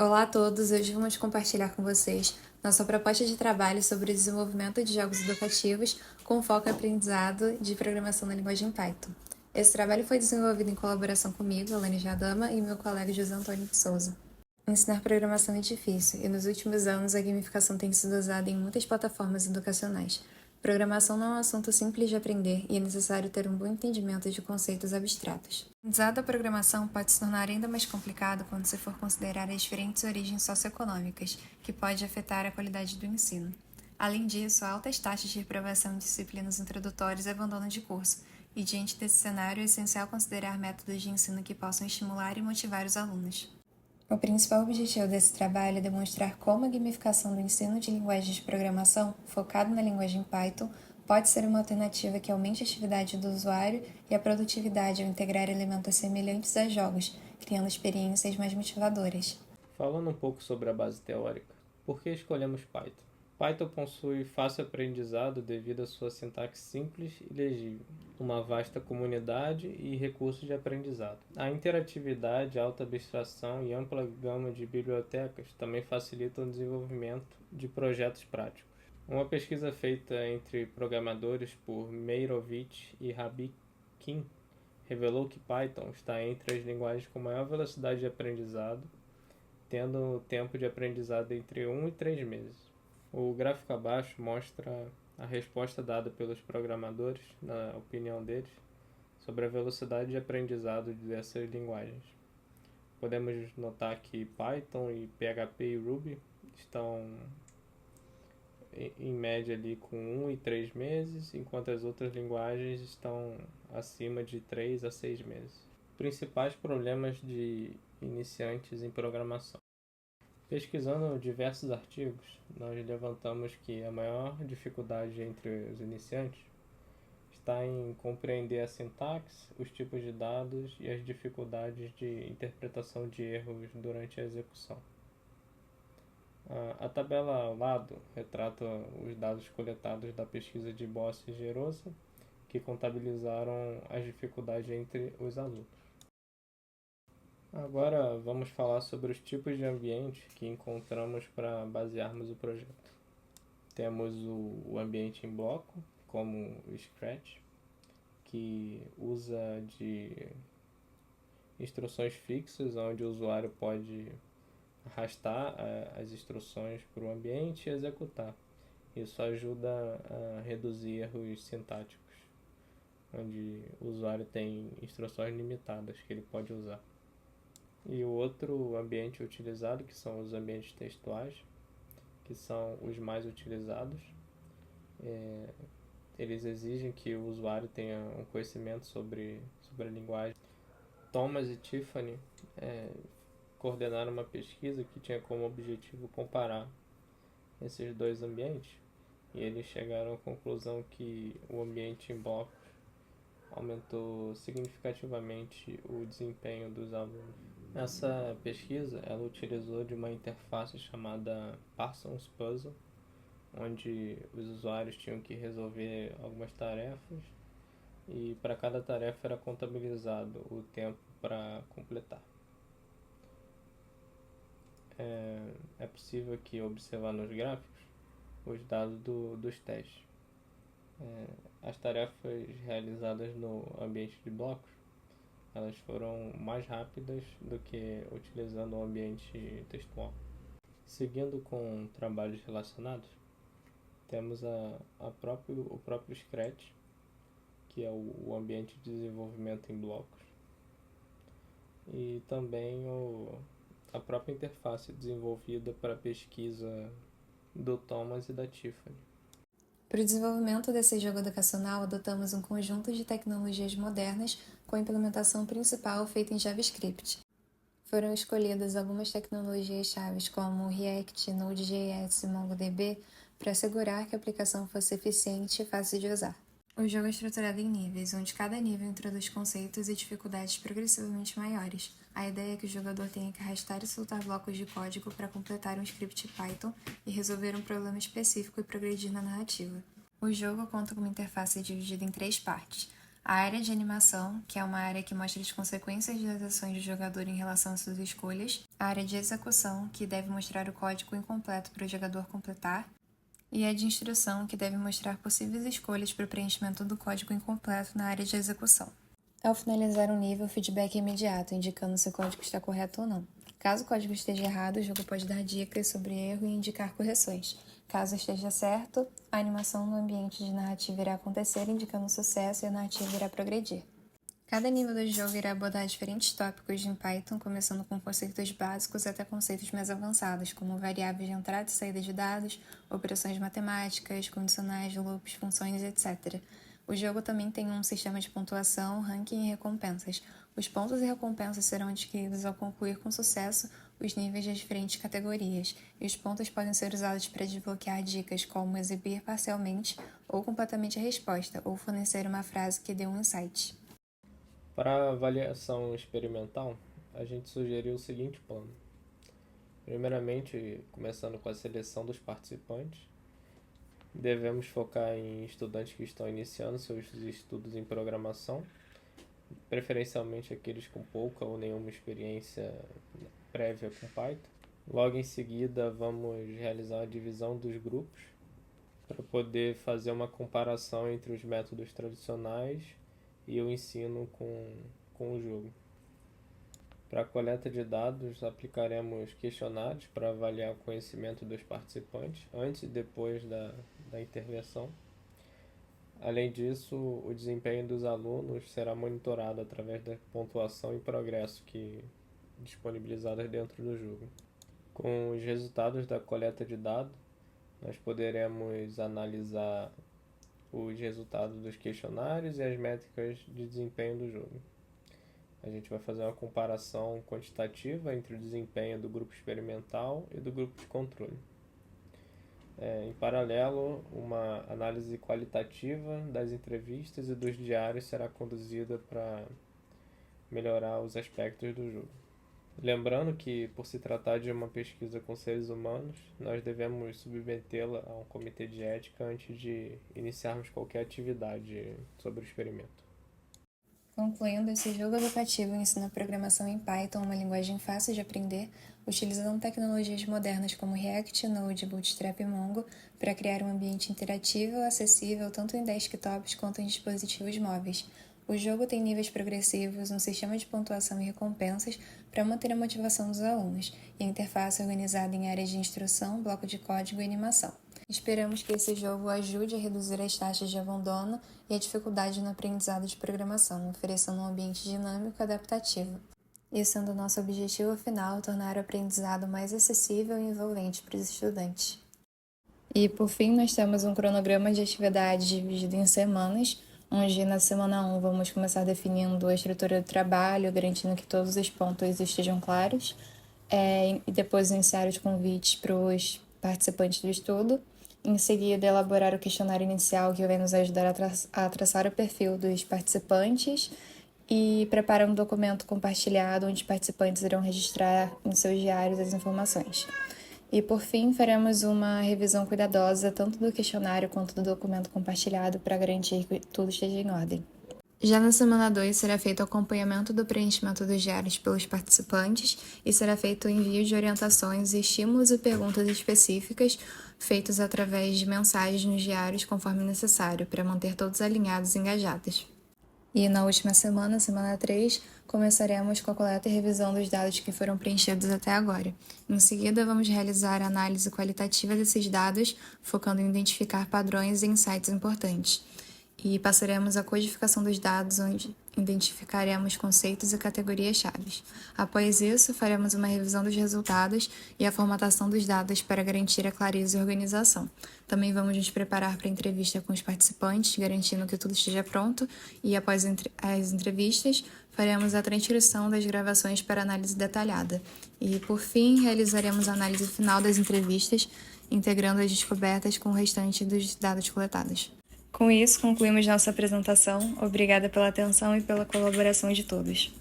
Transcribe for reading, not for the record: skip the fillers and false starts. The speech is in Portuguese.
Olá a todos, hoje vamos compartilhar com vocês nossa proposta de trabalho sobre o desenvolvimento de jogos educativos com foco em aprendizado de programação na linguagem Python. Esse trabalho foi desenvolvido em colaboração comigo, Elane Jadama, e meu colega José Antônio de Souza. Ensinar programação é difícil, e nos últimos anos a gamificação tem sido usada em muitas plataformas educacionais. Programação não é um assunto simples de aprender e é necessário ter um bom entendimento de conceitos abstratos. O aprendizado da programação pode se tornar ainda mais complicado quando se for considerar as diferentes origens socioeconômicas, que pode afetar a qualidade do ensino. Além disso, há altas taxas de reprovação em disciplinas introdutórias e abandono de curso, e diante desse cenário é essencial considerar métodos de ensino que possam estimular e motivar os alunos. O principal objetivo desse trabalho é demonstrar como a gamificação do ensino de linguagens de programação, focado na linguagem Python, pode ser uma alternativa que aumente a atividade do usuário e a produtividade ao integrar elementos semelhantes a jogos, criando experiências mais motivadoras. Falando um pouco sobre a base teórica, por que escolhemos Python? Python possui fácil aprendizado devido à sua sintaxe simples e legível, uma vasta comunidade e recursos de aprendizado. A interatividade, alta abstração e ampla gama de bibliotecas também facilitam o desenvolvimento de projetos práticos. Uma pesquisa feita entre programadores por Meirovitch e Rabikin revelou que Python está entre as linguagens com maior velocidade de aprendizado, tendo tempo de aprendizado entre 1 e 3 meses. O gráfico abaixo mostra a resposta dada pelos programadores, na opinião deles, sobre a velocidade de aprendizado dessas linguagens. Podemos notar que Python e PHP e Ruby estão em média ali com 1 e 3 meses, enquanto as outras linguagens estão acima de 3 a 6 meses. Principais problemas de iniciantes em programação. Pesquisando diversos artigos, nós levantamos que a maior dificuldade entre os iniciantes está em compreender a sintaxe, os tipos de dados e as dificuldades de interpretação de erros durante a execução. A tabela ao lado retrata os dados coletados da pesquisa de Boss e Gerosa, que contabilizaram as dificuldades entre os alunos. Agora vamos falar sobre os tipos de ambiente que encontramos para basearmos o projeto. Temos o ambiente em bloco, como o Scratch, que usa de instruções fixas, onde o usuário pode arrastar as instruções para o ambiente e executar. Isso ajuda a reduzir erros sintáticos, onde o usuário tem instruções limitadas que ele pode usar. E o outro ambiente utilizado, que são os ambientes textuais, que são os mais utilizados. Eles exigem que o usuário tenha um conhecimento sobre a linguagem. Thomas e Tiffany coordenaram uma pesquisa que tinha como objetivo comparar esses dois ambientes, e eles chegaram à conclusão que o ambiente em blocos aumentou significativamente o desempenho dos alunos. Essa pesquisa ela utilizou de uma interface chamada Parsons Puzzle, onde os usuários tinham que resolver algumas tarefas e para cada tarefa era contabilizado o tempo para completar. É possível aqui observar nos gráficos os dados dos testes. As tarefas realizadas no ambiente de blocos elas foram mais rápidas do que utilizando o ambiente textual. Seguindo com trabalhos relacionados, temos o próprio Scratch, que é o ambiente de desenvolvimento em blocos, e também a própria interface desenvolvida para pesquisa do Thomas e da Tiffany. Para o desenvolvimento desse jogo educacional, adotamos um conjunto de tecnologias modernas com a implementação principal feita em JavaScript. Foram escolhidas algumas tecnologias-chave como React, Node.js e MongoDB para assegurar que a aplicação fosse eficiente e fácil de usar. O jogo é estruturado em níveis, onde cada nível introduz conceitos e dificuldades progressivamente maiores. A ideia é que o jogador tenha que arrastar e soltar blocos de código para completar um script Python e resolver um problema específico e progredir na narrativa. O jogo conta com uma interface dividida em 3 partes. A área de animação, que é uma área que mostra as consequências das ações do jogador em relação às suas escolhas. A área de execução, que deve mostrar o código incompleto para o jogador completar. E a de instrução, que deve mostrar possíveis escolhas para o preenchimento do código incompleto na área de execução. Ao finalizar um nível, o feedback é imediato, indicando se o código está correto ou não. Caso o código esteja errado, o jogo pode dar dicas sobre erro e indicar correções. Caso esteja certo, a animação no ambiente de narrativa irá acontecer, indicando sucesso, e a narrativa irá progredir. Cada nível do jogo irá abordar diferentes tópicos em Python, começando com conceitos básicos até conceitos mais avançados, como variáveis de entrada e saída de dados, operações matemáticas, condicionais, loops, funções, etc. O jogo também tem um sistema de pontuação, ranking e recompensas. Os pontos e recompensas serão adquiridos ao concluir com sucesso os níveis das diferentes categorias, e os pontos podem ser usados para desbloquear dicas como exibir parcialmente ou completamente a resposta, ou fornecer uma frase que dê um insight. Para a avaliação experimental, a gente sugeriu o seguinte plano. Primeiramente, começando com a seleção dos participantes, devemos focar em estudantes que estão iniciando seus estudos em programação, preferencialmente aqueles com pouca ou nenhuma experiência prévia com Python. Logo em seguida, vamos realizar a divisão dos grupos para poder fazer uma comparação entre os métodos tradicionais e o ensino com o jogo. Para a coleta de dados, aplicaremos questionários para avaliar o conhecimento dos participantes antes e depois da intervenção. Além disso, o desempenho dos alunos será monitorado através da pontuação e progresso disponibilizadas dentro do jogo. Com os resultados da coleta de dados, nós poderemos analisar os resultados dos questionários e as métricas de desempenho do jogo. A gente vai fazer uma comparação quantitativa entre o desempenho do grupo experimental e do grupo de controle. Em paralelo, uma análise qualitativa das entrevistas e dos diários será conduzida para melhorar os aspectos do jogo. Lembrando que, por se tratar de uma pesquisa com seres humanos, nós devemos submetê-la a um comitê de ética antes de iniciarmos qualquer atividade sobre o experimento. Concluindo, esse jogo educativo ensina programação em Python, uma linguagem fácil de aprender, utilizando tecnologias modernas como React, Node, Bootstrap e Mongo para criar um ambiente interativo, acessível tanto em desktops quanto em dispositivos móveis. O jogo tem níveis progressivos, um sistema de pontuação e recompensas para manter a motivação dos alunos, e a interface organizada em áreas de instrução, bloco de código e animação. Esperamos que esse jogo ajude a reduzir as taxas de abandono e a dificuldade no aprendizado de programação, oferecendo um ambiente dinâmico e adaptativo. E sendo nosso objetivo final tornar o aprendizado mais acessível e envolvente para os estudantes. E por fim, nós temos um cronograma de atividades dividido em semanas, onde na semana 1 vamos começar definindo a estrutura do trabalho, garantindo que todos os pontos estejam claros, e depois iniciar os convites para os participantes do estudo. Em seguida, elaborar o questionário inicial, que vai nos ajudar a traçar o perfil dos participantes, e preparar um documento compartilhado onde os participantes irão registrar em seus diários as informações. E, por fim, faremos uma revisão cuidadosa tanto do questionário quanto do documento compartilhado para garantir que tudo esteja em ordem. Já na semana 2, será feito o acompanhamento do preenchimento dos diários pelos participantes e será feito o envio de orientações, estímulos e perguntas específicas feitos através de mensagens nos diários conforme necessário, para manter todos alinhados e engajados. E na última semana, semana 3, começaremos com a coleta e revisão dos dados que foram preenchidos até agora. Em seguida, vamos realizar a análise qualitativa desses dados, focando em identificar padrões e insights importantes. E passaremos à codificação dos dados, onde identificaremos conceitos e categorias-chave. Após isso, faremos uma revisão dos resultados e a formatação dos dados para garantir a clareza e organização. Também vamos nos preparar para a entrevista com os participantes, garantindo que tudo esteja pronto, e após as entrevistas, faremos a transcrição das gravações para análise detalhada. E, por fim, realizaremos a análise final das entrevistas, integrando as descobertas com o restante dos dados coletados. Com isso, concluímos nossa apresentação. Obrigada pela atenção e pela colaboração de todos.